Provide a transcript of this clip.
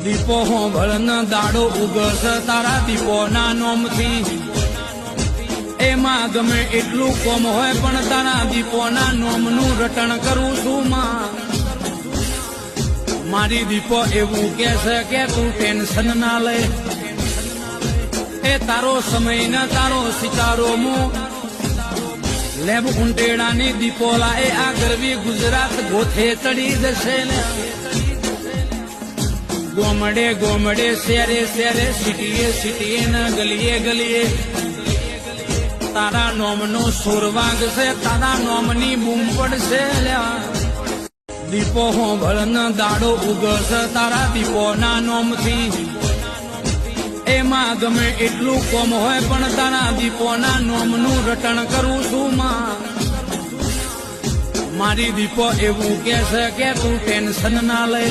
દીપો હોંભળ ન દાડો ઉગસ તારા દીપો ના નોમથી એમાં ગમે એટલું કોમ હોય પણ તારા દીપો ના નોમનું રટણ કરું છું માં. મારી દીપો એવું કે છે કે તું ટેન્શન ના લે, એ તારો સમય ન તારો સિતારો મો લેબ ઉંટેડાની દીપોલા એ આ ગરવી ગુજરાત ગોથે ચડી જશે ને. ગોમડે ગોમડે શેરે શેરે સિટીએ સિટીએ ન ગલીએ ગલીએ તારા નોમનો સુર વાગશે, તારા નોમની બૂમ પડશે. દીપો હોંભળ ન દાડો ઉગસ તારા દીપો ના નોમથી એમાં ગમે એટલું કોમ હોય પણ તારા દીપો ના નોમનું રટણ કરું છું માં. મારી દીપો એવું કે છે કે તું ટેન્શન ના લે,